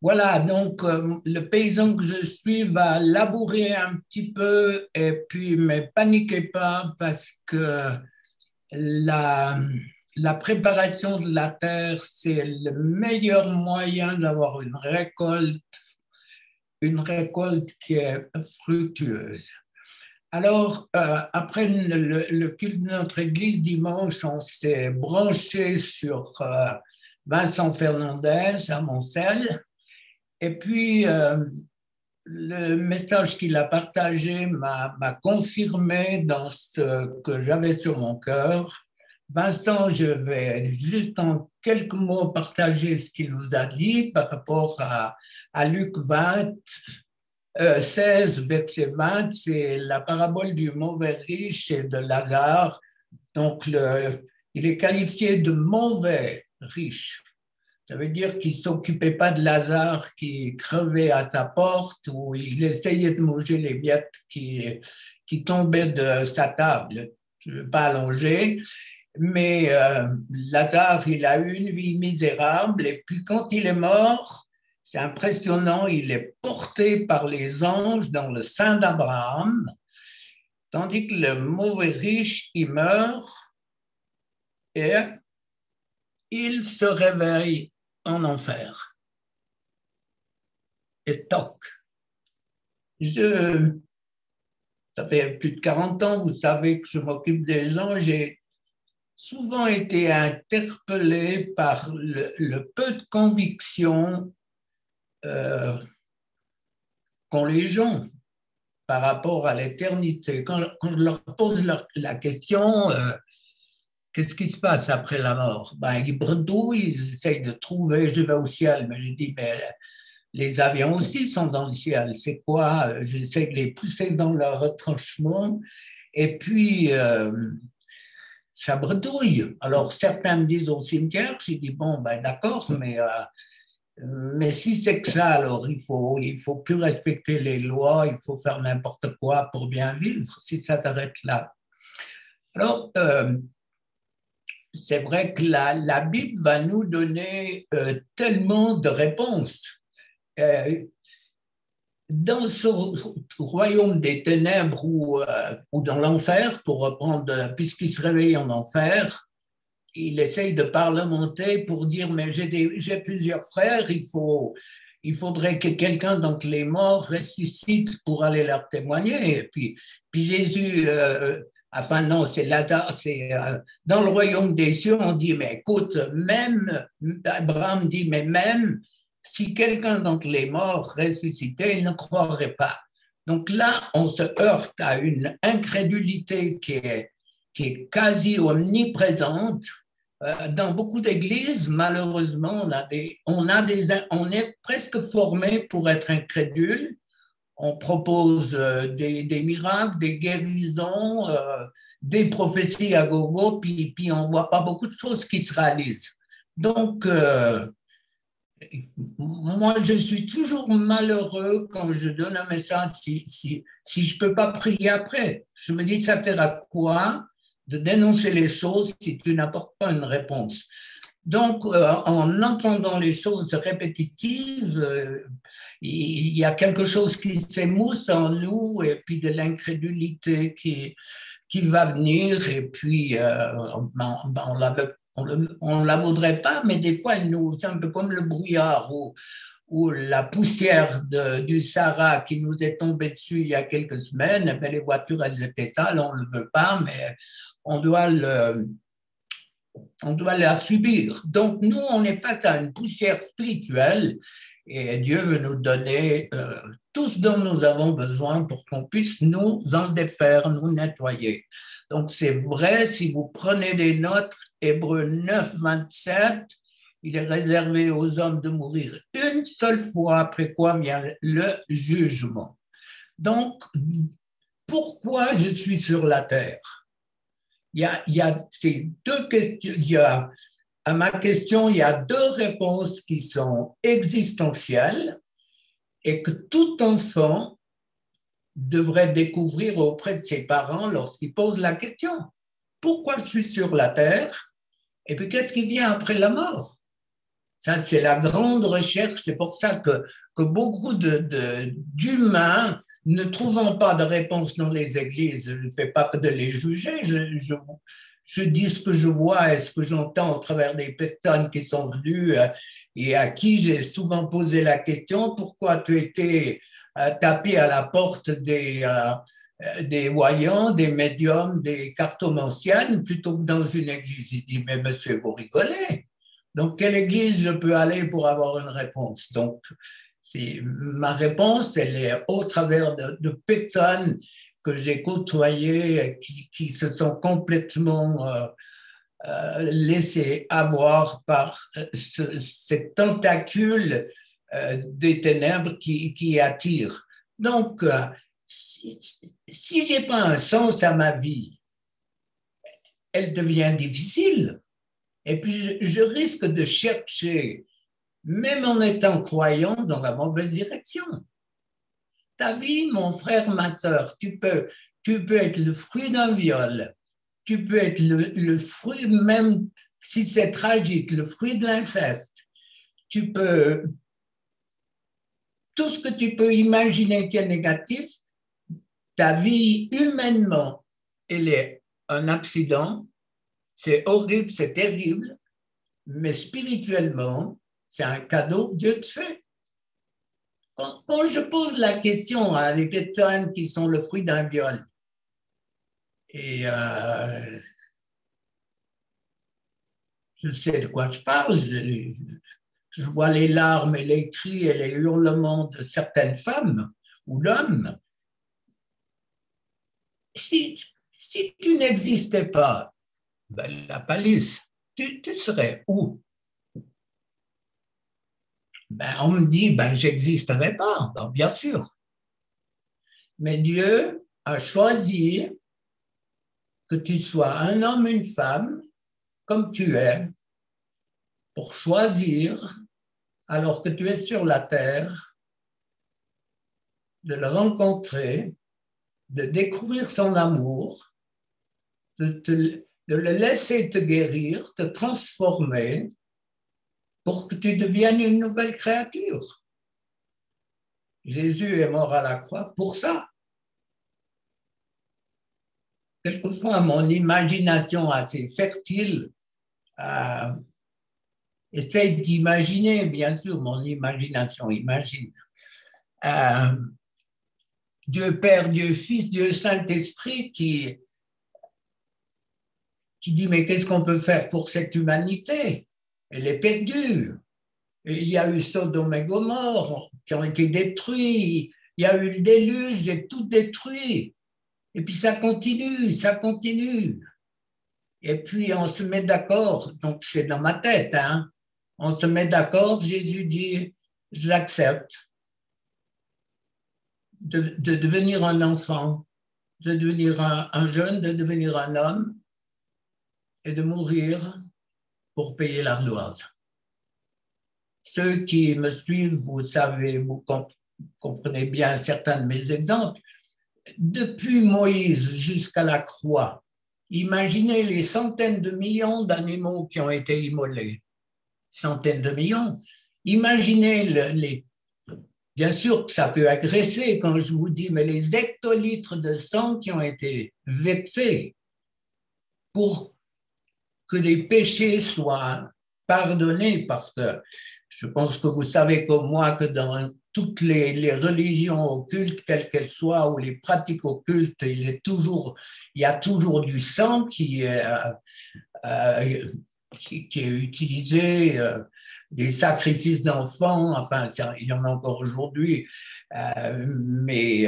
Voilà, donc le paysan que je suis va labourer un petit peu et puis mais paniquez pas parce que la, la préparation de la terre, c'est le meilleur moyen d'avoir une récolte qui est fructueuse. Alors, après le culte de notre église dimanche, on s'est branché sur Vincent Fernandez à Montcel. Et puis, le message qu'il a partagé m'a confirmé dans ce que j'avais sur mon cœur. Vincent, je vais juste en quelques mots partager ce qu'il nous a dit par rapport à Luc 20, 16, verset 20, c'est la parabole du mauvais riche et de Lazare. Donc, il est qualifié de mauvais riche. Ça veut dire qu'il ne s'occupait pas de Lazare qui crevait à sa porte ou il essayait de manger les miettes qui tombaient de sa table. Je ne veux pas allonger, mais Lazare, il a eu une vie misérable et puis quand il est mort, c'est impressionnant, il est porté par les anges dans le sein d'Abraham, tandis que le mauvais riche, il meurt et il se réveille en enfer. Et toc. Je, Ça fait plus de 40 ans, vous savez que je m'occupe des gens. J'ai souvent été interpellé par le peu de conviction euh, qu'ont les gens par rapport à l'éternité. Quand je leur pose la question, qu'est-ce qui se passe après la mort? Ben, ils bredouillent, ils essayent de trouver, je vais au ciel, mais je dis, mais les avions aussi sont dans le ciel. C'est quoi? J'essaie de les pousser dans leur retranchement. Et puis, ça bredouille. Alors, certains me disent au cimetière, j'ai dit, bon, ben d'accord, mais si c'est que ça, alors il faut plus respecter les lois, il faut faire n'importe quoi pour bien vivre, si ça s'arrête là. Alors, c'est vrai que la Bible va nous donner tellement de réponses. Euh, dans ce royaume des ténèbres ou dans l'enfer, pour reprendre, puisqu'il se réveille en enfer, il essaye de parlementer pour dire, mais j'ai plusieurs frères, il faudrait que quelqu'un d'entre les morts ressuscite pour aller leur témoigner. Et puis Jésus, enfin non, c'est Lazare, c'est dans le royaume des cieux, on dit, mais écoute, même, Abraham dit, mais même si quelqu'un d'entre les morts ressuscitait, il ne croirait pas. Donc là, on se heurte à une incrédulité qui est quasi omniprésente. Dans beaucoup d'églises, malheureusement, on est presque formé pour être incrédule. On propose des miracles, des guérisons, des prophéties à gogo, puis on ne voit pas beaucoup de choses qui se réalisent. Donc, moi, je suis toujours malheureux quand je donne un message si je ne peux pas prier après. Je me dis, ça sert à quoi de dénoncer les choses si tu n'apportes pas une réponse? Donc, en entendant les choses répétitives, il y a quelque chose qui s'émousse en nous et puis de l'incrédulité qui va venir et puis on ne la voudrait pas, mais des fois, c'est un peu comme le brouillard ou la poussière du Sahara qui nous est tombée dessus il y a quelques semaines. Eh bien, les voitures, elles étaient sales, on ne le veut pas, mais on doit on doit la subir. Donc, nous, on est face à une poussière spirituelle et Dieu veut nous donner tout ce dont nous avons besoin pour qu'on puisse nous en défaire, nous nettoyer. Donc, c'est vrai, si vous prenez des notes, Hébreux 9, 27, il est réservé aux hommes de mourir une seule fois, après quoi vient le jugement. Donc, pourquoi je suis sur la terre? Il y a ces deux questions. À ma question, il y a deux réponses qui sont existentielles et que tout enfant devrait découvrir auprès de ses parents lorsqu'il pose la question. Pourquoi je suis sur la terre? Et puis, qu'est-ce qui vient après la mort? Ça, c'est la grande recherche. C'est pour ça que beaucoup d'humains, ne trouvant pas de réponse dans les églises, je ne fais pas de les juger, je dis ce que je vois et ce que j'entends au travers des personnes qui sont venues et à qui j'ai souvent posé la question, pourquoi tu étais tapé à la porte des voyants, des médiums, des cartomanciennes, plutôt que dans une église. Il dit, mais monsieur, vous rigolez. Donc, quelle église je peux aller pour avoir une réponse? Donc, ma réponse, elle est au travers de personnes que j'ai côtoyées qui se sont complètement laissées avoir par cette tentacule des ténèbres qui attire. Donc, si je n'ai pas un sens à ma vie, elle devient difficile. Et puis, je risque de chercher, même en étant croyant, dans la mauvaise direction. Ta vie, mon frère, ma soeur, tu peux être le fruit d'un viol, tu peux être le fruit, même si c'est tragique, le fruit de l'inceste. Tu peux, tout ce que tu peux imaginer qui est négatif, ta vie humainement, elle est un accident, c'est horrible, c'est terrible, mais spirituellement, c'est un cadeau que Dieu te fait. Quand je pose la question à des personnes qui sont le fruit d'un viol, et je sais de quoi je parle, je vois les larmes et les cris et les hurlements de certaines femmes ou d'hommes. Si tu n'existais pas, ben, la palisse, tu serais où? Ben, on me dit, ben, j'existerais pas, ben, bien sûr. Mais Dieu a choisi que tu sois un homme, une femme, comme tu es, pour choisir, alors que tu es sur la terre, de le rencontrer, de découvrir son amour, de le laisser te guérir, te transformer, pour que tu deviennes une nouvelle créature. Jésus est mort à la croix pour ça. Quelquefois, mon imagination assez fertile essaye d'imaginer, bien sûr, mon imagination imagine. Dieu Père, Dieu Fils, Dieu Saint-Esprit qui dit, mais qu'est-ce qu'on peut faire pour cette humanité? Elle est perdue. Il y a eu Sodome et Gomorrhe qui ont été détruits. Il y a eu le déluge, j'ai tout détruit. Et puis ça continue, ça continue. Et puis on se met d'accord, donc c'est dans ma tête, hein. On se met d'accord, Jésus dit, j'accepte de devenir un enfant, de devenir un jeune, de devenir un homme et de mourir pour payer l'ardoise. Ceux qui me suivent, vous savez, vous comprenez bien certains de mes exemples. Depuis Moïse jusqu'à la croix, imaginez les centaines de millions d'animaux qui ont été immolés. Centaines de millions. Imaginez bien sûr que ça peut agresser quand je vous dis, mais les hectolitres de sang qui ont été versés pour que les péchés soient pardonnés, parce que je pense que vous savez comme moi que dans toutes les religions occultes, quelles qu'elles soient, ou les pratiques occultes, il y a toujours du sang qui est utilisé, des sacrifices d'enfants, enfin, il y en a encore aujourd'hui, mais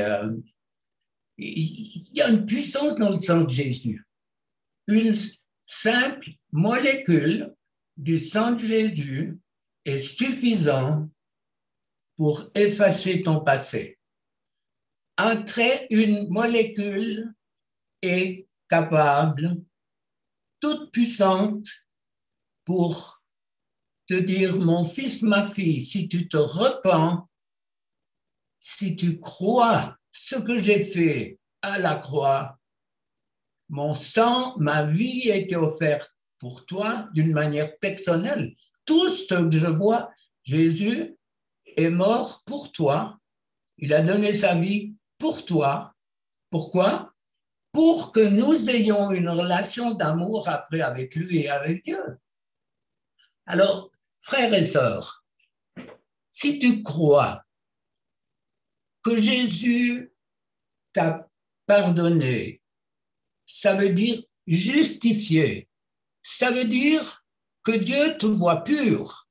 il y a une puissance dans le sang de Jésus. Une simple molécule du sang de Jésus est suffisant pour effacer ton passé. Une molécule est capable, toute puissante, pour te dire, mon fils, ma fille, si tu te repens, si tu crois ce que j'ai fait à la croix, mon sang, ma vie a été offerte pour toi d'une manière personnelle. tout ce que je vois, Jésus est mort pour toi. Il a donné sa vie pour toi. Pourquoi? Pour que nous ayons une relation d'amour après avec lui et avec Dieu. Alors, frères et sœurs, si tu crois que Jésus t'a pardonné, ça veut dire justifié. Ça veut dire que Dieu te voit pur.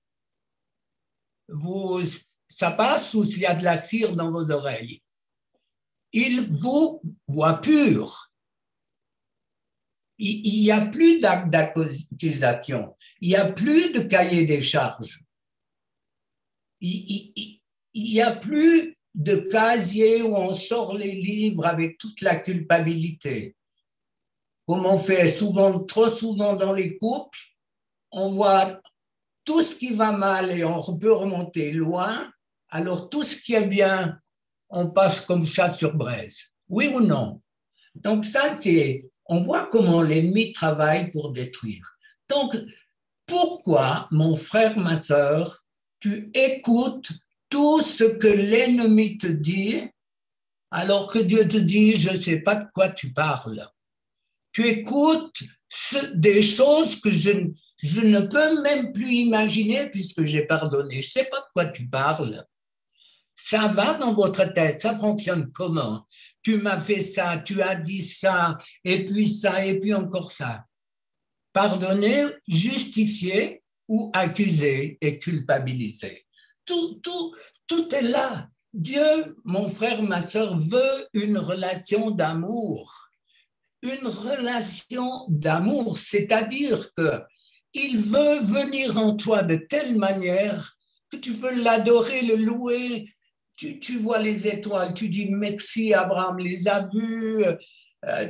Ça passe ou s'il y a de la cire dans vos oreilles. Il vous voit pur. Il n'y a plus d'acte d'accusation. Il n'y a plus de cahier des charges. Il n'y a plus de casier où on sort les livres avec toute la culpabilité. Comme on fait souvent, trop souvent dans les couples, on voit tout ce qui va mal et on peut remonter loin, alors tout ce qui est bien, on passe comme chat sur braise. Oui ou non? Donc ça, on voit comment l'ennemi travaille pour détruire. Donc, pourquoi, mon frère, ma sœur, tu écoutes tout ce que l'ennemi te dit, alors que Dieu te dit, je ne sais pas de quoi tu parles. Tu écoutes des choses que je ne peux même plus imaginer puisque j'ai pardonné. Je ne sais pas de quoi tu parles. Ça va dans votre tête, ça fonctionne comment? Tu m'as fait ça, tu as dit ça, et puis encore ça. Pardonner, justifier ou accuser et culpabiliser. Tout est là. Dieu, mon frère, ma sœur, veut une relation d'amour. Une relation d'amour, c'est-à-dire qu'il veut venir en toi de telle manière que tu peux l'adorer, le louer. Tu vois les étoiles, tu dis merci, Abraham les a vues,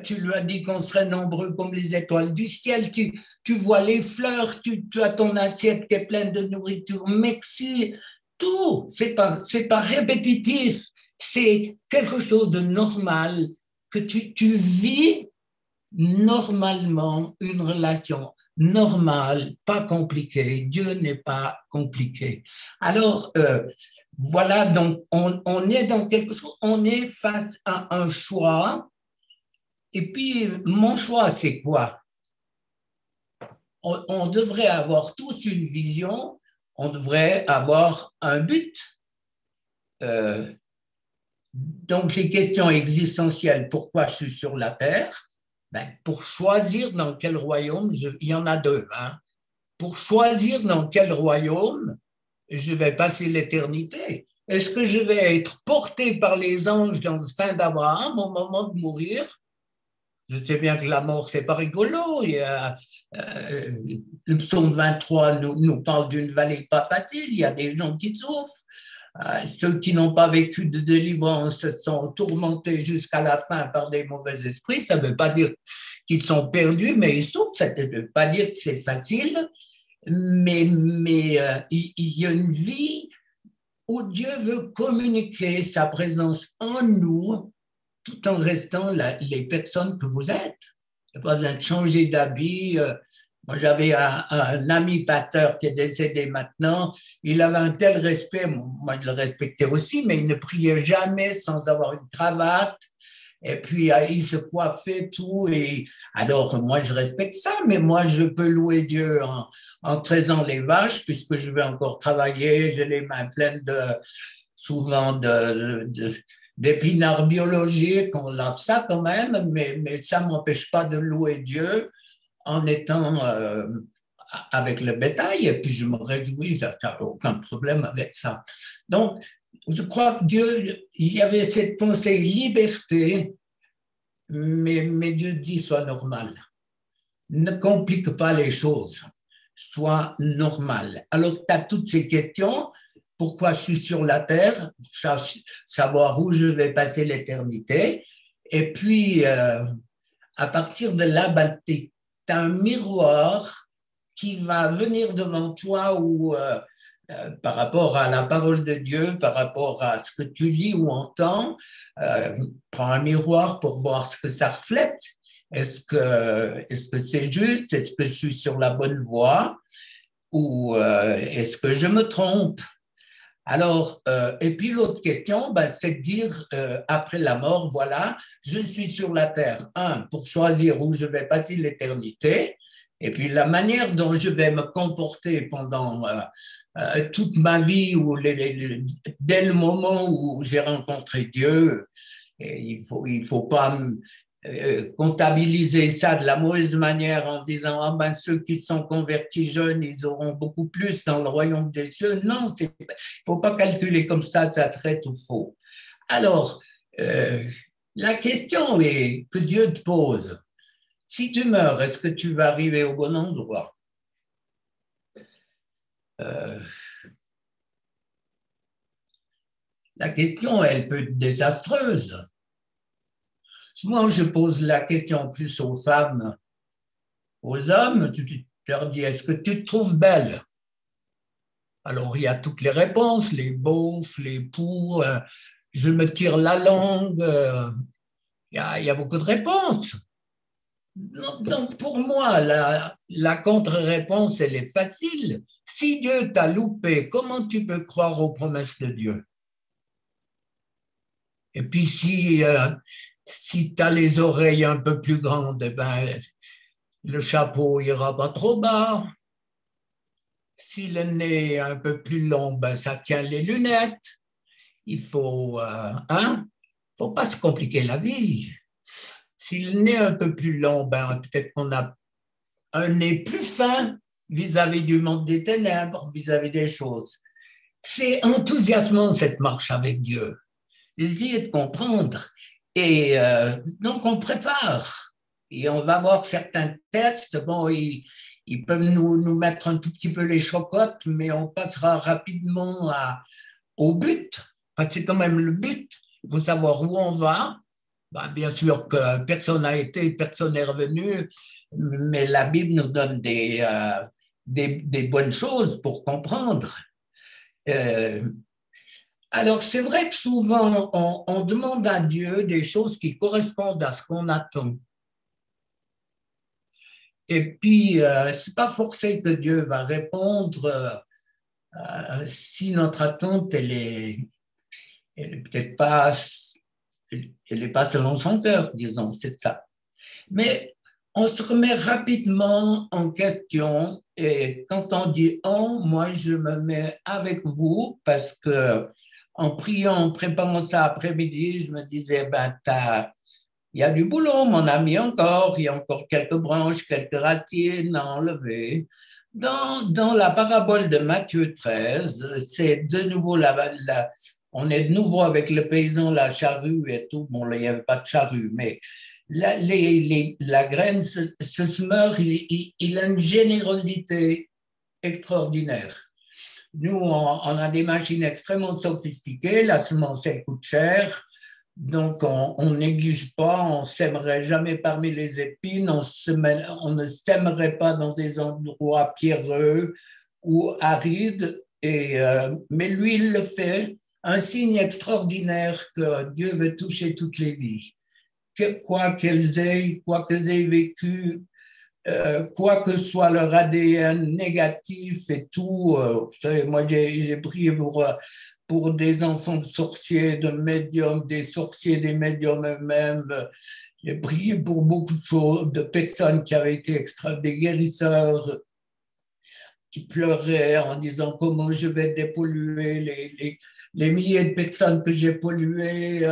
tu lui as dit qu'on serait nombreux comme les étoiles du ciel, tu vois les fleurs, tu as ton assiette qui est pleine de nourriture, merci. Tout, c'est pas répétitif, c'est quelque chose de normal que tu vis normalement une relation normale, pas compliquée. Dieu n'est pas compliqué. Alors, voilà, donc on est dans quelque chose, on est face à un choix. Et puis, mon choix, c'est quoi? On devrait avoir tous une vision, on devrait avoir un but. Donc, les questions existentielles, pourquoi je suis sur la Terre? Ben, pour choisir dans quel royaume, il y en a deux. Hein. Pour choisir dans quel royaume je vais passer l'éternité. Est-ce que je vais être porté par les anges dans le sein d'Abraham au moment de mourir? Je sais bien que la mort, c'est pas rigolo. Le psaume 23 nous parle d'une vallée pas facile. Il y a des gens qui souffrent. Ceux qui n'ont pas vécu de délivrance sont tourmentés jusqu'à la fin par des mauvais esprits. Ça ne veut pas dire qu'ils sont perdus, mais ils souffrent. Ça ne veut pas dire que c'est facile. Mais il y a une vie où Dieu veut communiquer sa présence en nous tout en restant les personnes que vous êtes. Il n'y a pas besoin de changer d'habit. Moi, j'avais un ami pasteur qui est décédé maintenant. Il avait un tel respect, moi je le respectais aussi, mais il ne priait jamais sans avoir une cravate. Et puis, il se coiffait tout. Et alors, moi, je respecte ça, mais moi, je peux louer Dieu en traisant les vaches, puisque je vais encore travailler. J'ai les mains pleines souvent d'épinards biologiques. On lave ça quand même, mais ça ne m'empêche pas de louer Dieu en étant avec le bétail, et puis je me réjouis, je n'ai aucun problème avec ça. Donc, je crois que Dieu, il y avait cette pensée liberté, mais Dieu dit sois normal. Ne complique pas les choses, sois normal. Alors, tu as toutes ces questions. Pourquoi je suis sur la terre, savoir où je vais passer l'éternité. Et puis, à partir de là, tu as un miroir qui va venir devant toi ou par rapport à la parole de Dieu, par rapport à ce que tu lis ou entends, prends un miroir pour voir ce que ça reflète. Est-ce que c'est juste? Est-ce que je suis sur la bonne voie? ou est-ce que je me trompe? Alors, et puis l'autre question, ben, c'est de dire après la mort, voilà, je suis sur la terre, pour choisir où je vais passer l'éternité, et puis la manière dont je vais me comporter pendant toute ma vie, ou dès le moment où j'ai rencontré Dieu, et il faut pas comptabiliser ça de la mauvaise manière en disant ah ben, ceux qui sont convertis jeunes, ils auront beaucoup plus dans le royaume des cieux. Non, il ne faut pas calculer comme ça très tout faux. Alors, euh, la question est, que Dieu te pose, si tu meurs, est-ce que tu vas arriver au bon endroit? euh, La question, elle peut être désastreuse. Souvent, je pose la question plus aux femmes. Aux hommes, tu leur dis, est-ce que tu te trouves belle? Alors, il y a toutes les réponses, les beaufs, les poux, je me tire la langue, il y a beaucoup de réponses. Donc, pour moi, la contre-réponse, elle est facile. Si Dieu t'a loupé, comment tu peux croire aux promesses de Dieu? Et puis, si tu as les oreilles un peu plus grandes, eh ben, le chapeau ira pas trop bas. Si le nez est un peu plus long, ben, ça tient les lunettes. Il faut, faut pas se compliquer la vie. Si le nez est un peu plus long, ben, peut-être qu'on a un nez plus fin vis-à-vis du monde des ténèbres, vis-à-vis des choses. C'est enthousiasmant cette marche avec Dieu. Essayez de comprendre. Et donc on prépare. Et on va voir certains textes. Bon, ils peuvent nous mettre un tout petit peu les chocottes, mais on passera rapidement au but. Parce que c'est quand même le but. Il faut savoir où on va. Ben, bien sûr que personne n'a été, personne n'est revenu, mais la Bible nous donne des bonnes choses pour comprendre. Euh, alors, c'est vrai que souvent, on demande à Dieu des choses qui correspondent à ce qu'on attend. Et puis, ce n'est pas forcé que Dieu va répondre si notre attente, elle est peut-être pas, elle n'est pas selon son cœur, disons, c'est ça. Mais on se remet rapidement en question et quand on dit on, moi je me mets avec vous parce que en priant, en préparant ça après-midi, je me disais, ben, il y a du boulot, mon ami, encore, il y a encore quelques branches, quelques racines à enlever. Dans la parabole de Matthieu 13, c'est de nouveau on est de nouveau avec le paysan, la charrue et tout. Bon, là, il n'y avait pas de charrue, mais la graine se meurt, il a une générosité extraordinaire. Nous, on a des machines extrêmement sophistiquées, la semence, elle coûte cher, donc on néglige pas, on ne sèmerait jamais parmi les épines, on ne sèmerait pas dans des endroits pierreux ou arides, mais lui, il le fait, un signe extraordinaire que Dieu veut toucher toutes les vies quoi qu'elles aient vécu, quoi que soit leur ADN négatif et tout. Vous savez, moi, j'ai prié pour des enfants de sorciers, de médiums, des sorciers, des médiums eux-mêmes. J'ai prié pour beaucoup de choses, de personnes qui avaient été des guérisseurs qui pleuraient en disant comment je vais dépolluer les milliers de personnes que j'ai polluées,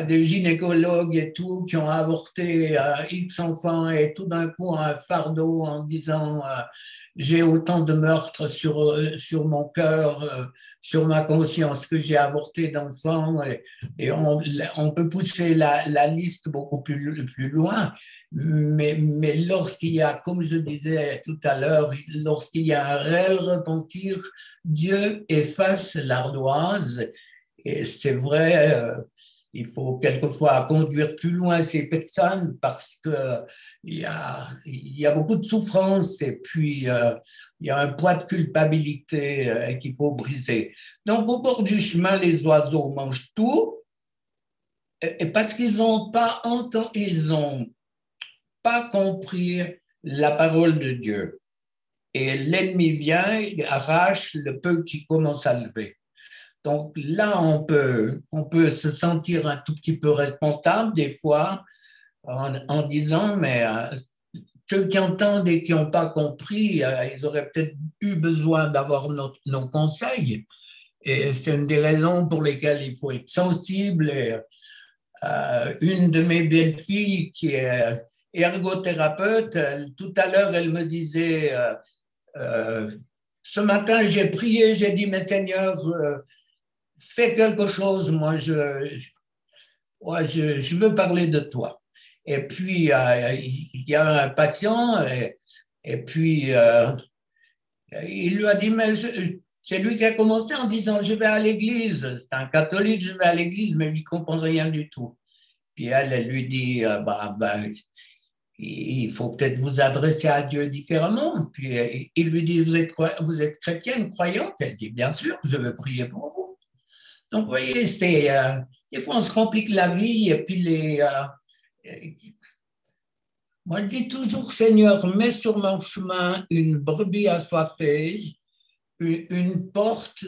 des gynécologues et tout qui ont avorté X enfants et tout d'un coup un fardeau en disant j'ai autant de meurtres sur mon cœur, sur ma conscience que j'ai avorté d'enfants et on peut pousser la liste beaucoup plus loin. Mais lorsqu'il y a, comme je disais tout à l'heure, lorsqu'il y a un réel repentir, Dieu efface l'ardoise. Et c'est vrai, il faut quelquefois conduire plus loin ces personnes parce qu'il y a beaucoup de souffrance et puis il y a un poids de culpabilité qu'il faut briser. Donc, au bord du chemin, les oiseaux mangent tout et parce qu'ils n'ont pas entendu, ils ont pas compris la parole de Dieu. et l'ennemi vient, il arrache le peu qui commence à lever. Donc là, on peut se sentir un tout petit peu responsable des fois en disant, mais ceux qui entendent et qui n'ont pas compris, ils auraient peut-être eu besoin d'avoir nos conseils. Et c'est une des raisons pour lesquelles il faut être sensible. Et, une de mes belles-filles qui est ergothérapeute, tout à l'heure, elle me disait, ce matin, j'ai prié, j'ai dit, mais Seigneur, fais quelque chose, moi, je veux parler de toi. Et puis, il y a un patient, et puis, il lui a dit, mais c'est lui qui a commencé en disant, je vais à l'église. C'est un catholique, je vais à l'église, mais je ne comprends rien du tout. Puis elle lui dit, il faut peut-être vous adresser à Dieu différemment. Puis il lui dit, vous êtes chrétienne, croyante? Elle dit, bien sûr, je veux prier pour vous. Donc, vous voyez, des fois, on se complique la vie et puis moi, je dis toujours, Seigneur, mets sur mon chemin une brebis assoiffée, une porte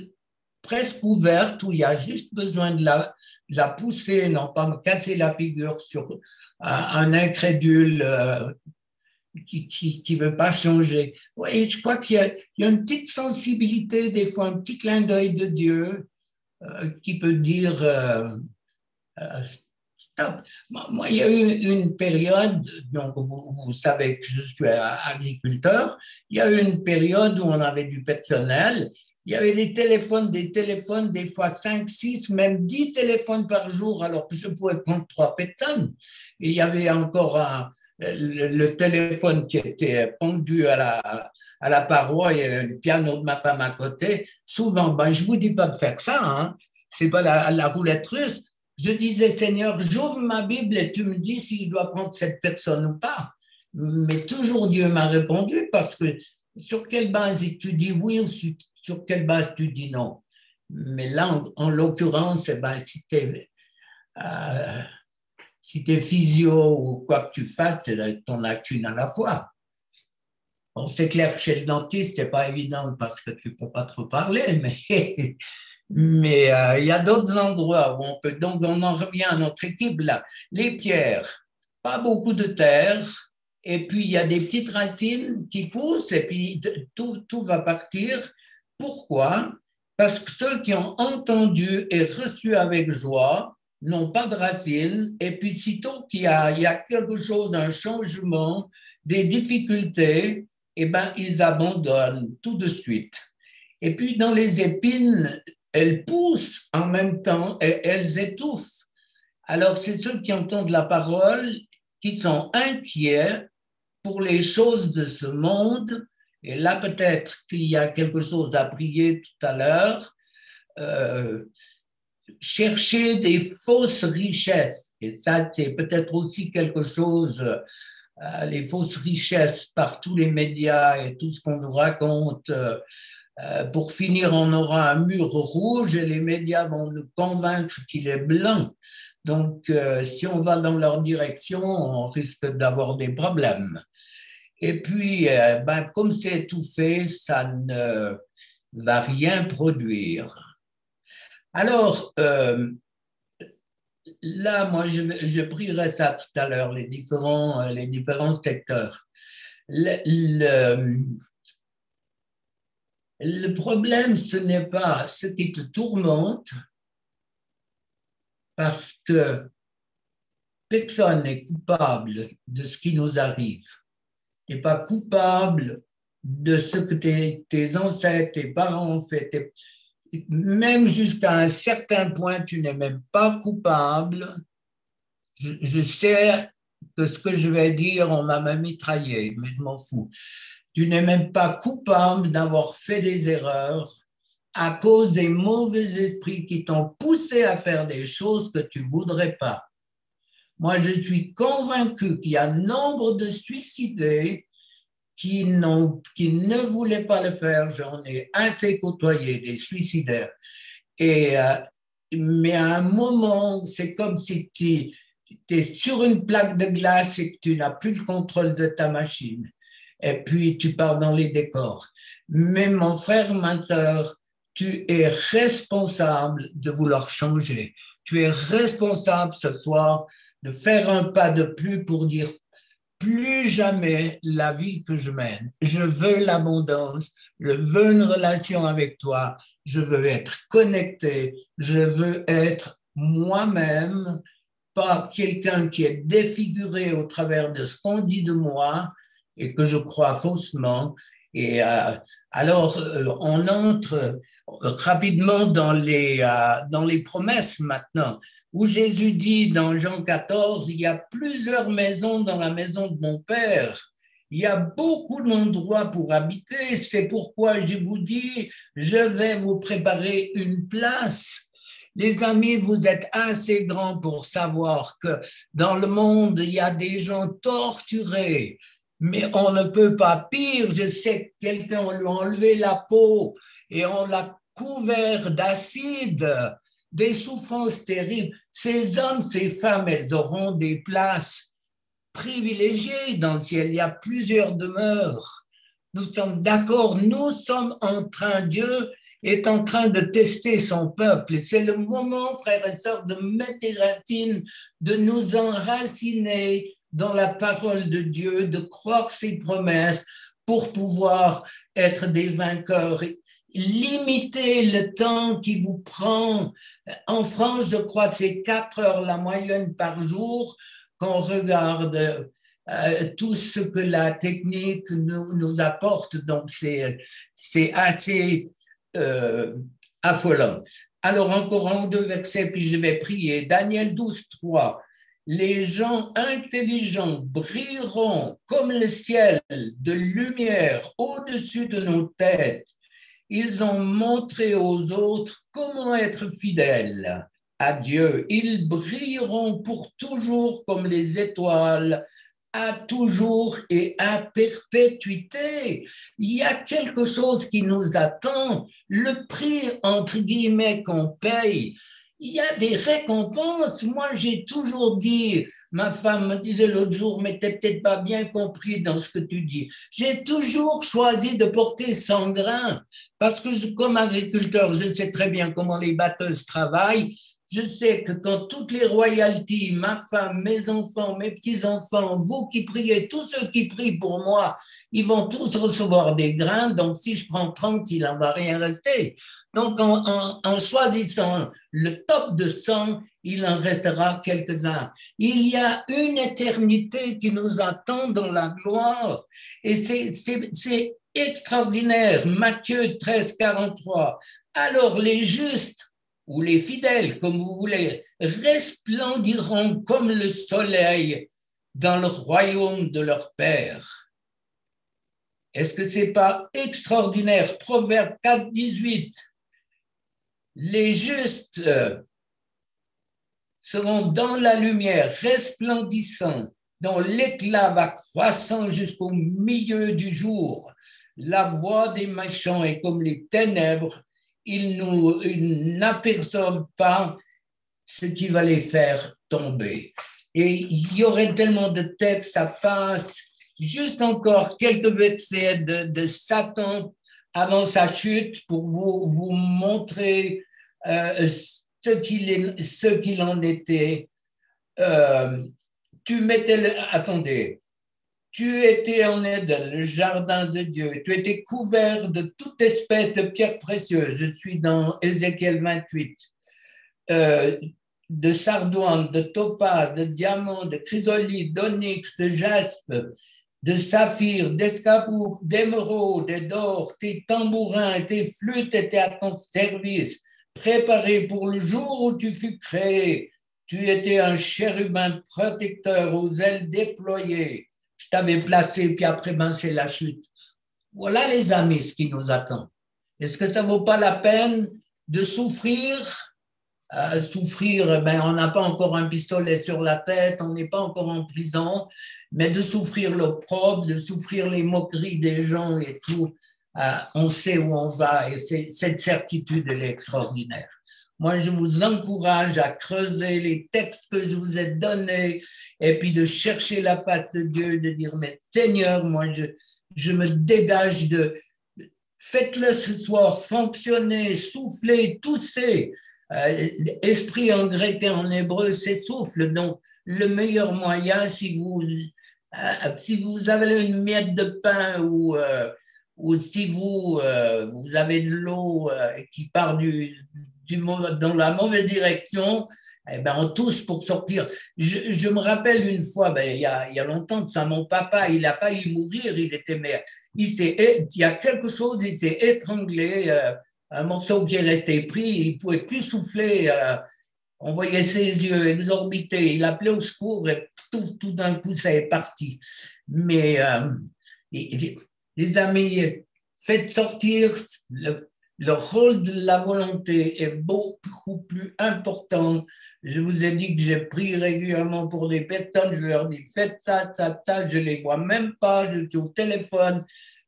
presque ouverte où il y a juste besoin de la pousser, non pas me casser la figure sur un incrédule qui ne veut pas changer. Oui, je crois qu'il y a une petite sensibilité, des fois, un petit clin d'œil de Dieu qui peut dire stop. Moi, il y a eu une période, donc vous savez que je suis agriculteur, il y a eu une période où on avait du personnel, il y avait des téléphones, des fois 5, 6, même 10 téléphones par jour, alors que je pouvais prendre 3 personnes. Et il y avait encore le téléphone qui était pendu à la paroi et le piano de ma femme à côté. Souvent, ben, je ne vous dis pas de faire ça, hein. Ce n'est pas la roulette russe. Je disais, Seigneur, j'ouvre ma Bible et tu me dis si je dois prendre cette personne ou pas. Mais toujours Dieu m'a répondu parce que sur quelle base tu dis oui ou sur quelle base tu dis non. Mais là, en l'occurrence, eh ben, si t'es physio ou quoi que tu fasses, tu n'en as qu'une à la fois. Bon, c'est clair que chez le dentiste, c'est pas évident parce que tu peux pas trop parler, mais mais il y a d'autres endroits où on peut. Donc, on en revient à notre équipe là. Les pierres, pas beaucoup de terre, et puis il y a des petites racines qui poussent, et puis tout va partir. Pourquoi? Parce que ceux qui ont entendu et reçu avec joie n'ont pas de racines, et puis sitôt il y a quelque chose, un changement, des difficultés, eh ben, ils abandonnent tout de suite. Et puis dans les épines, elles poussent en même temps et elles étouffent. Alors, c'est ceux qui entendent la parole qui sont inquiets pour les choses de ce monde. Et là, peut-être qu'il y a quelque chose à prier tout à l'heure. Euh, Chercher des fausses richesses. Et ça, c'est peut-être aussi quelque chose, les fausses richesses par tous les médias et tout ce qu'on nous raconte. Pour finir, on aura un mur rouge et les médias vont nous convaincre qu'il est blanc. Donc, si on va dans leur direction, on risque d'avoir des problèmes. Et puis, ben, comme c'est étouffé, ça ne va rien produire. Alors, là, moi, je prierai ça tout à l'heure, les différents secteurs. Le, le problème, ce n'est pas ce qui te tourmente, parce que personne n'est coupable de ce qui nous arrive. Tu n'es pas coupable de ce que tes ancêtres, tes parents ont fait. Même jusqu'à un certain point, tu n'es même pas coupable. Je sais que ce que je vais dire, on m'a même mitraillé, mais je m'en fous. Tu n'es même pas coupable d'avoir fait des erreurs à cause des mauvais esprits qui t'ont poussé à faire des choses que tu ne voudrais pas. Moi, je suis convaincu qu'il y a nombre de suicidés qui ne voulaient pas le faire. J'en ai assez côtoyé des suicidaires. Et, mais à un moment, c'est comme si tu es sur une plaque de glace et que tu n'as plus le contrôle de ta machine. et puis tu pars dans les décors. Mais mon frère, ma soeur, tu es responsable de vouloir changer. Tu es responsable ce soir de faire un pas de plus pour dire plus jamais la vie que je mène. Je veux l'abondance, je veux une relation avec toi, je veux être connecté, je veux être moi-même, pas quelqu'un qui est défiguré au travers de ce qu'on dit de moi et que je crois faussement. Et on entre rapidement dans les promesses maintenant, où Jésus dit dans Jean 14, il y a plusieurs maisons dans la maison de mon Père. Il y a beaucoup d'endroits pour habiter. C'est pourquoi je vous dis, je vais vous préparer une place. Les amis, vous êtes assez grands pour savoir que dans le monde, il y a des gens torturés, mais on ne peut pas pire. Je sais que quelqu'un, on lui a enlevé la peau et on l'a couvert d'acide, des souffrances terribles. Ces hommes, ces femmes, elles auront des places privilégiées dans le ciel. Il y a plusieurs demeures. Nous sommes d'accord, nous sommes en train, Dieu est en train de tester son peuple. Et c'est le moment, frères et sœurs, de mettre les racines, de nous enraciner dans la parole de Dieu, de croire ses promesses pour pouvoir être des vainqueurs. Limitez le temps qui vous prend. En France, je crois, c'est 4 heures la moyenne par jour qu'on regarde tout ce que la technique nous apporte. Donc, c'est assez affolant. Alors, encore un ou deux versets, puis je vais prier. Daniel 12:3. Les gens intelligents brilleront comme le ciel de lumière au-dessus de nos têtes. Ils ont montré aux autres comment être fidèles à Dieu. Ils brilleront pour toujours comme les étoiles, à toujours et à perpétuité. Il y a quelque chose qui nous attend, le prix, entre guillemets, qu'on paye. Il y a des récompenses. Moi, j'ai toujours dit, ma femme me disait l'autre jour, mais tu n'as peut-être pas bien compris dans ce que tu dis. J'ai toujours choisi de porter 100 grains parce que comme agriculteur, je sais très bien comment les batteuses travaillent. Je sais que quand toutes les royalties, ma femme, mes enfants, mes petits-enfants, vous qui priez, tous ceux qui prient pour moi, ils vont tous recevoir des grains. Donc, si je prends 30, il n'en va rien rester. Donc, en choisissant le top de 100, il en restera quelques-uns. Il y a une éternité qui nous attend dans la gloire. Et c'est extraordinaire. Matthieu 13:43. Alors, les justes ou les fidèles, comme vous voulez, resplendiront comme le soleil dans le royaume de leur Père. Est-ce que ce n'est pas extraordinaire? Proverbe 4:18. Les justes seront dans la lumière, resplendissants, dont l'éclat va croissant jusqu'au milieu du jour. La voix des méchants est comme les ténèbres. Ils n'aperçoivent pas ce qui va les faire tomber. Et il y aurait tellement de textes, ça passe. Juste encore quelques versets de Satan avant sa chute pour vous montrer ce qu'il en était. Attendez, tu étais en Éden, le jardin de Dieu. Tu étais couvert de toute espèce de pierres précieuses. Je suis dans Ézéchiel 28. De sardoine, de topaz, de diamant, de chrysolite, d'onyx, de jaspe, de saphir, d'escabeau, d'émeraude et d'or. Tes tambourins, tes flûtes étaient à ton service, préparés pour le jour où tu fus créé. Tu étais un chérubin protecteur aux ailes déployées. Je t'avais placé, puis après, c'est la chute. Voilà, les amis, ce qui nous attend. Est-ce que ça ne vaut pas la peine de souffrir? Souffrir, on n'a pas encore un pistolet sur la tête, on n'est pas encore en prison, mais de souffrir l'opprobre, de souffrir les moqueries des gens et tout, on sait où on va et cette certitude, elle est extraordinaire. Moi, je vous encourage à creuser les textes que je vous ai donnés et puis de chercher la face de Dieu, de dire, mais Seigneur, moi, je me dégage de... Faites-le ce soir, fonctionnez, soufflez, toussez. Esprit en grec et en hébreu, c'est souffle. Donc, le meilleur moyen, si vous avez une miette de pain ou si vous avez de l'eau qui part dans la mauvaise direction, eh ben, on tousse pour sortir. Je me rappelle une fois, ben, il y a longtemps de ça, mon papa, il a failli mourir, il était maire. Il y a quelque chose, il s'est étranglé, un morceau qui était pris, il ne pouvait plus souffler, on voyait ses yeux exorbités, il appelait au secours et tout d'un coup, ça est parti. Mais les amis, faites sortir le rôle de la volonté est beaucoup plus important. Je vous ai dit que j'ai pris régulièrement pour des personnes, je leur dis faites ça, je ne les vois même pas, je suis au téléphone,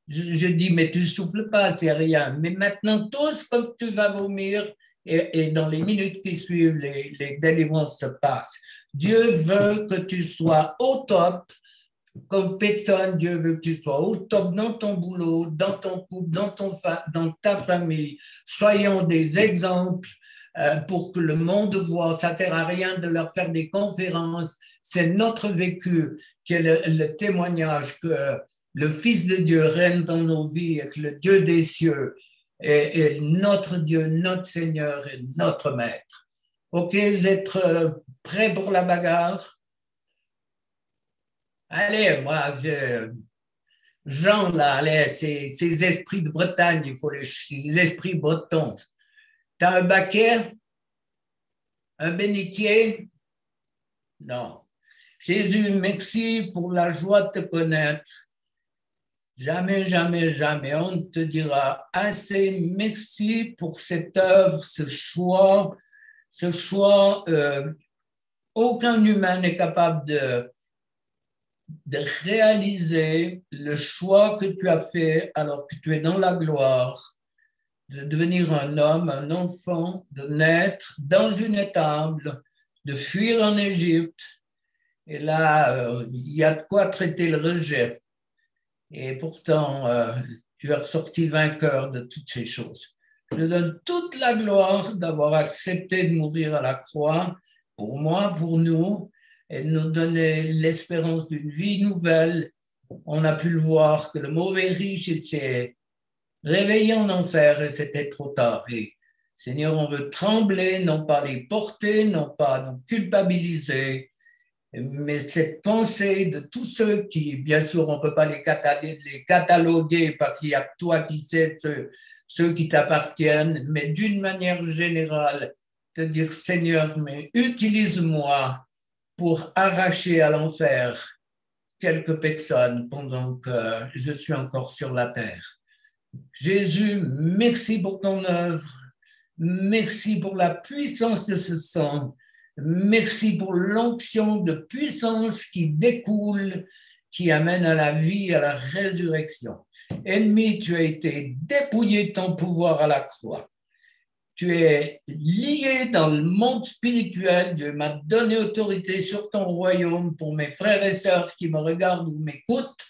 je dis mais tu ne souffles pas, c'est rien. Mais maintenant, tous comme tu vas vomir et dans les minutes qui suivent, les délivrances se passent. Dieu veut que tu sois au top. Comme personne, Dieu veut que tu sois au top dans ton boulot, dans ton couple, dans ta famille. Soyons des exemples pour que le monde voit. Ça ne sert à rien de leur faire des conférences. C'est notre vécu qui est le témoignage que le Fils de Dieu règne dans nos vies et que le Dieu des cieux est notre Dieu, notre Seigneur et notre Maître. OK, vous êtes prêts pour la bagarre? Allez, moi, Jean, là, allez, ces esprits de Bretagne, il faut les esprits bretons. Tu as un baquet? Un bénitier? Non. Jésus, merci pour la joie de te connaître. Jamais, jamais, jamais, on ne te dira assez merci pour cette œuvre, ce choix. Aucun humain n'est capable de réaliser le choix que tu as fait alors que tu es dans la gloire, de devenir un homme, un enfant, de naître dans une étable, de fuir en Égypte. Et là, il y a de quoi traiter le rejet. Et pourtant, tu es ressorti vainqueur de toutes ces choses. Je te donne toute la gloire d'avoir accepté de mourir à la croix pour moi, pour nous, et de nous donner l'espérance d'une vie nouvelle. On a pu le voir que le mauvais riche s'est réveillé en enfer et c'était trop tard. Et, Seigneur, on veut trembler, non pas les porter, non pas nous culpabiliser, mais cette pensée de tous ceux qui, bien sûr, on ne peut pas les cataloguer parce qu'il y a toi qui sais ceux qui t'appartiennent, mais d'une manière générale, te dire, Seigneur, mais utilise-moi pour arracher à l'enfer quelques personnes pendant que je suis encore sur la terre. Jésus, merci pour ton œuvre, merci pour la puissance de ce sang, merci pour l'onction de puissance qui découle, qui amène à la vie, à la résurrection. Ennemi, tu as été dépouillé de ton pouvoir à la croix. Tu es lié dans le monde spirituel. Dieu m'a donné autorité sur ton royaume pour mes frères et sœurs qui me regardent ou m'écoutent.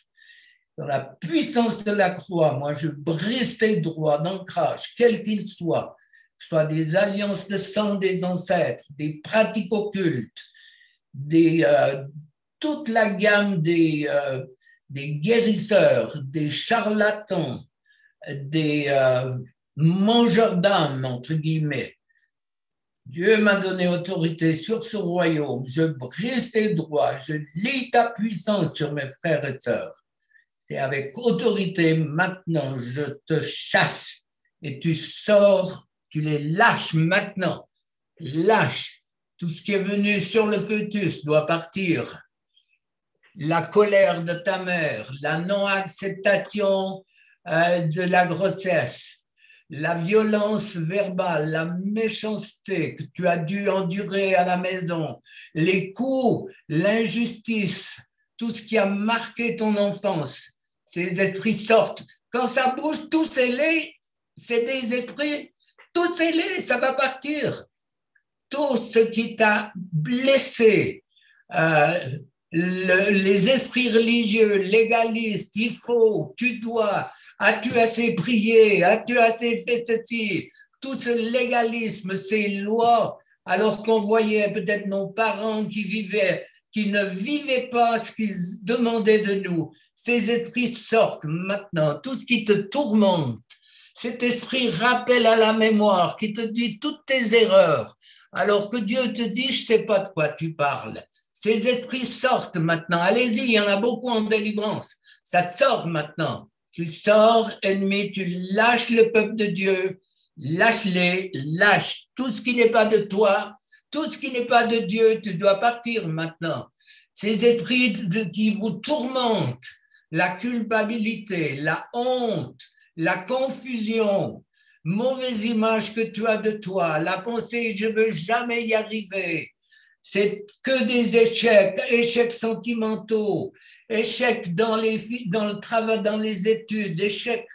Dans la puissance de la croix, moi, je brise tes droits d'ancrage, quels qu'ils soient, que ce soit des alliances de sang des ancêtres, des pratiques occultes, toute la gamme des guérisseurs, des charlatans, des mangeurs d'âme, entre guillemets. Dieu m'a donné autorité sur ce royaume. Je brise tes droits, je lie ta puissance sur mes frères et sœurs. Et avec autorité, maintenant, je te chasse et tu sors, tu les lâches maintenant. Lâche. Tout ce qui est venu sur le fœtus doit partir. La colère de ta mère, la non-acceptation de la grossesse, la violence verbale, la méchanceté que tu as dû endurer à la maison, les coups, l'injustice, tout ce qui a marqué ton enfance, ces esprits sortent. Quand ça bouge, tous c'est des esprits, tous ça va partir. Tout ce qui t'a blessé, les esprits religieux, légalistes, il faut, tu dois, as-tu assez prié, as-tu assez fait ceci, tout ce légalisme, ces lois, alors qu'on voyait peut-être nos parents qui ne vivaient pas ce qu'ils demandaient de nous. Ces esprits sortent maintenant, tout ce qui te tourmente. Cet esprit rappelle à la mémoire, qui te dit toutes tes erreurs, alors que Dieu te dit, je ne sais pas de quoi tu parles. Ces esprits sortent maintenant. Allez-y, il y en a beaucoup en délivrance. Ça sort maintenant. Tu sors, ennemi, tu lâches le peuple de Dieu, lâche-les, lâche tout ce qui n'est pas de toi, tout ce qui n'est pas de Dieu, tu dois partir maintenant. Ces esprits qui vous tourmentent, la culpabilité, la honte, la confusion, mauvaise image que tu as de toi, la pensée je ne veux jamais y arriver, c'est que des échecs, échecs sentimentaux, échecs dans le travail, dans les études, échec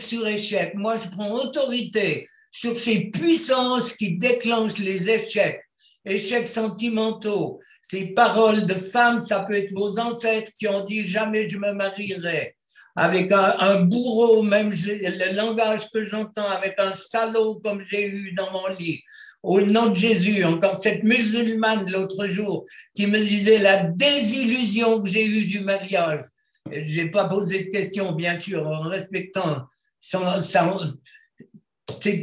sur échec. Moi, je prends autorité sur ces puissances qui déclenchent les échecs, échecs sentimentaux. Ces paroles de femmes, ça peut être vos ancêtres qui ont dit jamais je me marierai. Avec un bourreau, même le langage que j'entends, avec un salaud comme j'ai eu dans mon lit. Au nom de Jésus, encore cette musulmane l'autre jour qui me disait la désillusion que j'ai eue du mariage. Je n'ai pas posé de questions, bien sûr, en respectant ces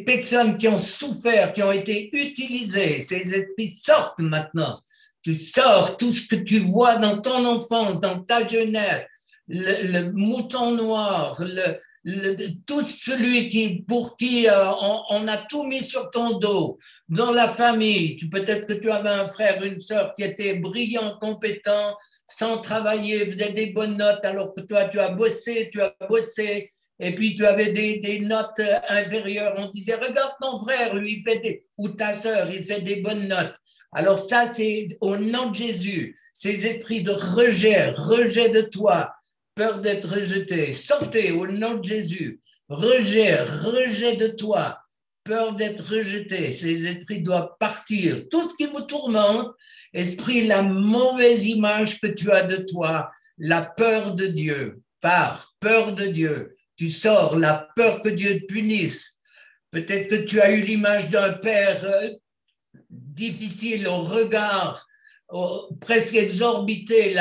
personnes qui ont souffert, qui ont été utilisées. Ces esprits sortent maintenant. Tu sors tout ce que tu vois dans ton enfance, dans ta jeunesse, le mouton noir, tout celui pour qui on a tout mis sur ton dos, dans la famille. Peut-être que tu avais un frère, une sœur qui était brillant, compétent, sans travailler, faisait des bonnes notes, alors que toi, tu as bossé, et puis tu avais des notes inférieures. On disait, regarde ton frère, lui, ou ta sœur, il fait des bonnes notes. Alors ça, c'est au nom de Jésus, ces esprits de rejet de toi, peur d'être rejeté, sortez au nom de Jésus, rejet de toi, peur d'être rejeté, ces esprits doivent partir. Tout ce qui vous tourmente, esprit, la mauvaise image que tu as de toi, la peur de Dieu, peur de Dieu. Tu sors, la peur que Dieu te punisse. Peut-être que tu as eu l'image d'un père difficile au regard, presque exorbité,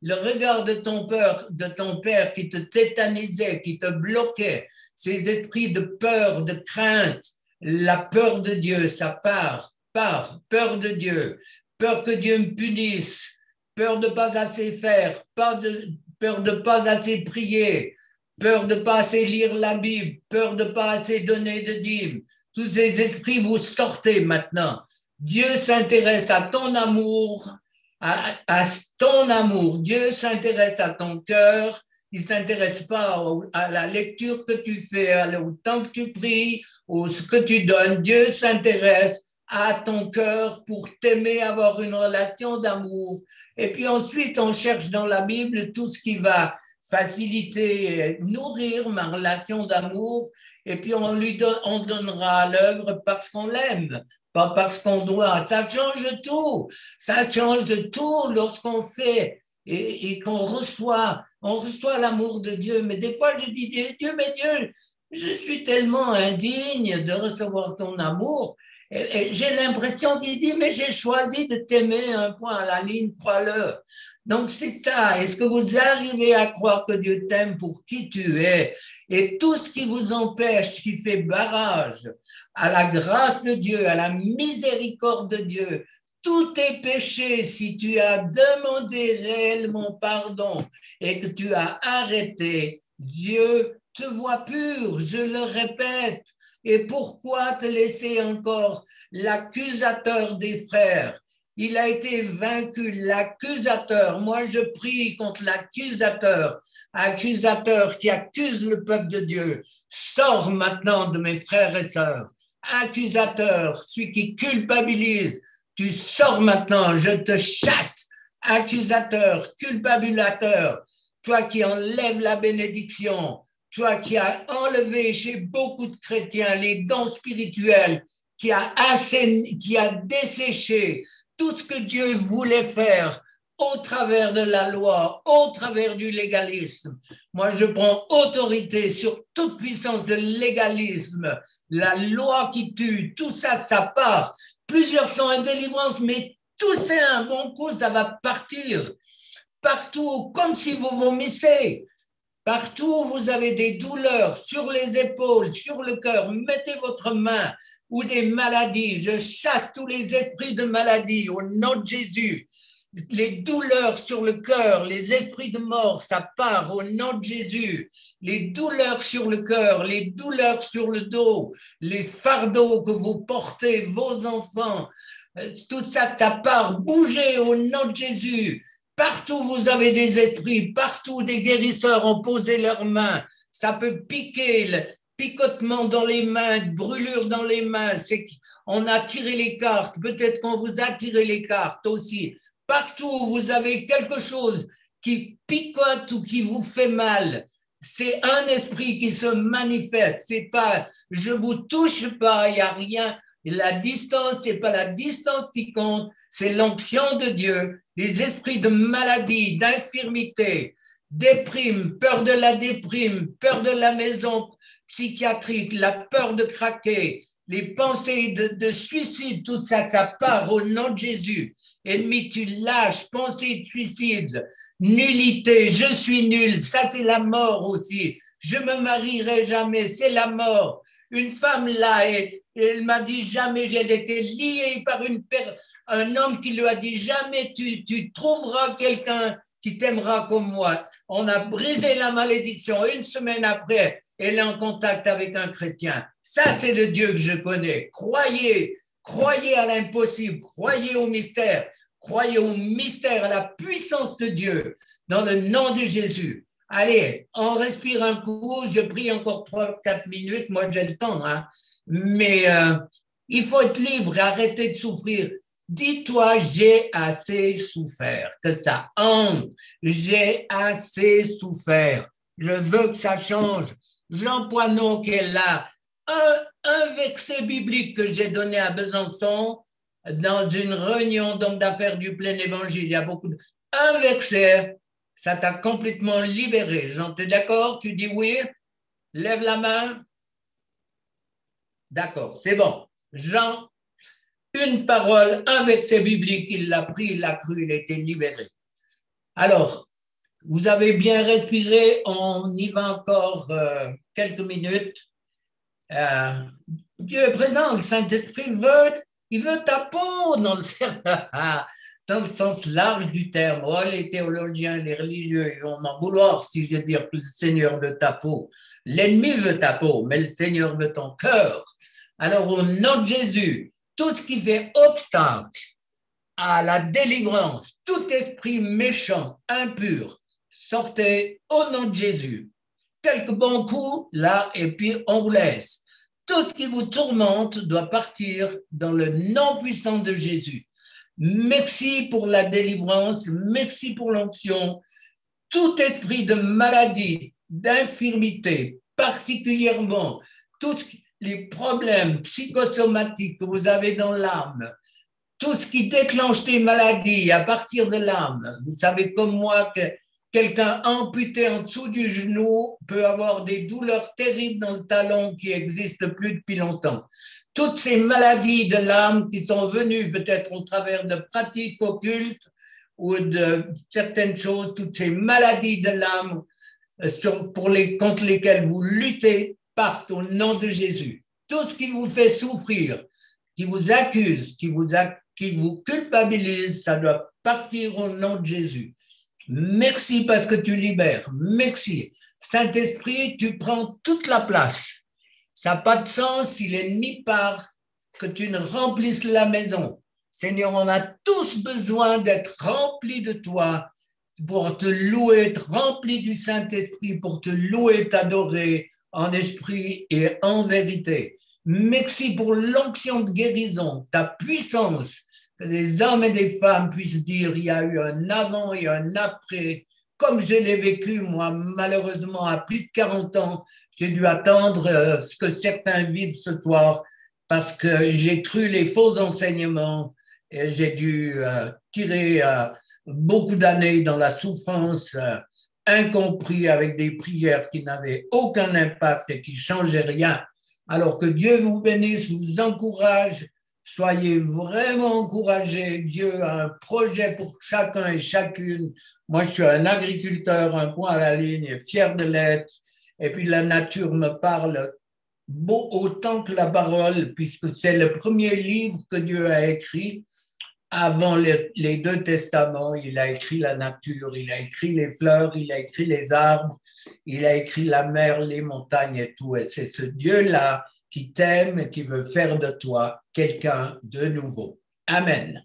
le regard de ton père qui te tétanisait, qui te bloquait, ces esprits de peur, de crainte, la peur de Dieu, ça part, peur de Dieu, peur que Dieu me punisse, peur de ne pas assez faire, peur de ne pas assez prier, peur de ne pas assez lire la Bible, peur de ne pas assez donner de dîmes. Tous ces esprits, vous sortez maintenant. Dieu s'intéresse à ton amour, à ton amour. Dieu s'intéresse à ton cœur. Il ne s'intéresse pas à la lecture que tu fais, au temps que tu pries, ou ce que tu donnes. Dieu s'intéresse à ton cœur pour t'aimer, avoir une relation d'amour. Et puis ensuite, on cherche dans la Bible tout ce qui va faciliter, nourrir ma relation d'amour. Et puis on donnera à l'œuvre parce qu'on l'aime, pas parce qu'on doit. Ça change tout. Ça change tout lorsqu'on fait et qu'on reçoit. On reçoit l'amour de Dieu. Mais des fois, je dis, Dieu, mais Dieu, je suis tellement indigne de recevoir ton amour. Et j'ai l'impression qu'il dit, mais j'ai choisi de t'aimer un point à la ligne, crois-le. Donc c'est ça. Est-ce que vous arrivez à croire que Dieu t'aime pour qui tu es? Et tout ce qui vous empêche, qui fait barrage à la grâce de Dieu, à la miséricorde de Dieu, tout est péché si tu as demandé réellement pardon et que tu as arrêté. Dieu te voit pur, je le répète. Et pourquoi te laisser encore l'accusateur des frères? Il a été vaincu, l'accusateur. Moi, je prie contre l'accusateur, accusateur qui accuse le peuple de Dieu. Sors maintenant de mes frères et sœurs. Accusateur, celui qui culpabilise, tu sors maintenant, je te chasse. Accusateur, culpabilisateur, toi qui enlèves la bénédiction, toi qui as enlevé chez beaucoup de chrétiens les dons spirituels, qui a desséché tout ce que Dieu voulait faire au travers de la loi, au travers du légalisme. Moi, je prends autorité sur toute puissance de légalisme, la loi qui tue, tout ça, ça part. Plusieurs sont en délivrance, mais tout c'est un bon coup, ça va partir. Partout, comme si vous vomissez. Partout où vous avez des douleurs sur les épaules, sur le cœur, mettez votre main ou des maladies. Je chasse tous les esprits de maladie au nom de Jésus. Les douleurs sur le cœur, les esprits de mort, ça part au nom de Jésus. Les douleurs sur le cœur, les douleurs sur le dos, les fardeaux que vous portez, vos enfants, tout ça, ça part. Bougez au nom de Jésus. Partout vous avez des esprits, partout des guérisseurs ont posé leurs mains. Ça peut piquer, le picotement dans les mains, brûlure dans les mains. C'est qu'on a tiré les cartes. Peut-être qu'on vous a tiré les cartes aussi. Partout où vous avez quelque chose qui picote ou qui vous fait mal, c'est un esprit qui se manifeste. C'est pas, je vous touche pas, il n'y a rien. La distance, c'est pas la distance qui compte, c'est l'onction de Dieu. Les esprits de maladie, d'infirmité, déprime, peur de la déprime, peur de la maison psychiatrique, la peur de craquer, les pensées de suicide, tout ça, ça part au nom de Jésus. Ennemi, tu lâches, pensée de suicide, nullité, je suis nul, ça c'est la mort aussi. Je me marierai jamais, c'est la mort. Une femme là, elle m'a dit jamais, elle était liée par un homme qui lui a dit jamais tu trouveras quelqu'un qui t'aimera comme moi. On a brisé la malédiction. Une semaine après, elle est en contact avec un chrétien. Ça, c'est le Dieu que je connais. Croyez à l'impossible, croyez au mystère, à la puissance de Dieu, dans le nom de Jésus. Allez, on respire un coup, je prie encore 3-4 minutes, moi j'ai le temps, hein. Mais il faut être libre, arrêter de souffrir. Dis-toi, j'ai assez souffert, que ça entre, j'ai assez souffert, je veux que ça change. Jean Poinon qui est là, un verset biblique que j'ai donné à Besançon dans une réunion d'hommes d'affaires du plein évangile, il y a beaucoup de... Un verset, ça t'a complètement libéré. Jean, t'es d'accord? Tu dis oui? Lève la main. D'accord, c'est bon. Jean, une parole, un verset biblique, il l'a pris, il l'a cru, il a été libéré. Alors, vous avez bien respiré, on y va encore quelques minutes. Dieu est présent, le Saint-Esprit il veut ta peau dans dans le sens large du terme. Oh, les théologiens, les religieux, ils vont m'en vouloir si je dis que le Seigneur veut ta peau. L'ennemi veut ta peau, mais le Seigneur veut ton cœur. Alors, au nom de Jésus, tout ce qui fait obstacle à la délivrance, tout esprit méchant, impur, sortez au nom de Jésus. Quelques bons coups, là, et puis on vous laisse. Tout ce qui vous tourmente doit partir dans le nom puissant de Jésus. Merci pour la délivrance, merci pour l'onction. Tout esprit de maladie, d'infirmité, particulièrement, tous les problèmes psychosomatiques que vous avez dans l'âme, tout ce qui déclenche des maladies à partir de l'âme. Vous savez comme moi que quelqu'un amputé en dessous du genou peut avoir des douleurs terribles dans le talon qui n'existent plus depuis longtemps. Toutes ces maladies de l'âme qui sont venues peut-être au travers de pratiques occultes ou de certaines choses, toutes ces maladies de l'âme contre lesquelles vous luttez partent au nom de Jésus. Tout ce qui vous fait souffrir, qui vous accuse, qui vous culpabilise, ça doit partir au nom de Jésus. Merci parce que tu libères. Merci. Saint-Esprit, tu prends toute la place. Ça n'a pas de sens si l'ennemi part, que tu ne remplisses la maison. Seigneur, on a tous besoin d'être remplis de toi pour te louer, être remplis du Saint-Esprit, pour te louer, t'adorer en esprit et en vérité. Merci pour l'onction de guérison, ta puissance, que les hommes et les femmes puissent dire il y a eu un avant et un après, comme je l'ai vécu moi, malheureusement, à plus de 40 ans, j'ai dû attendre ce que certains vivent ce soir parce que j'ai cru les faux enseignements et j'ai dû tirer beaucoup d'années dans la souffrance, incompris avec des prières qui n'avaient aucun impact et qui ne changeaient rien. Alors que Dieu vous bénisse, vous encourage, soyez vraiment encouragés. Dieu a un projet pour chacun et chacune. Moi, je suis un agriculteur, un point à la ligne, fier de l'être. Et puis la nature me parle autant que la parole, puisque c'est le premier livre que Dieu a écrit. Avant les deux testaments, il a écrit la nature, il a écrit les fleurs, il a écrit les arbres, il a écrit la mer, les montagnes et tout. Et c'est ce Dieu-là qui t'aime et qui veut faire de toi quelqu'un de nouveau. Amen.